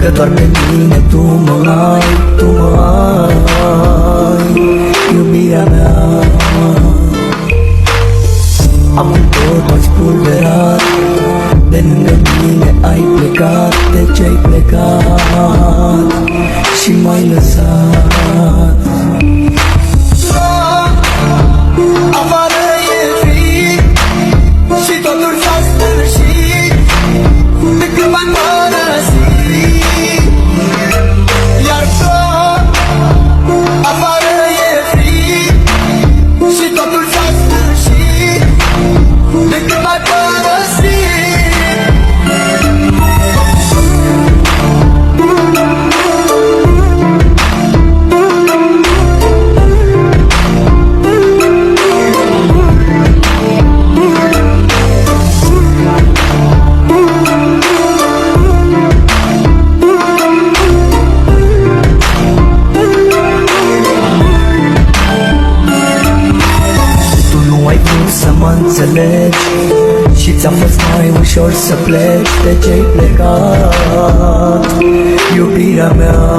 Că doar pe mine tu mă ai, tu mă ai, iubirea mea. Am tot spulberat, de lângă mine ai plecat. De ce-ai plecat și m-ai lăsat? Afară e frig și totul s-a sfârșit de când m-ai părăsit. Iar afară e frig și totul s-a sfârșit de când m-ai părăsit. Să mă înțelegi și ți-a fost mai ușor să pleci. De ce-ai plecat, iubirea mea?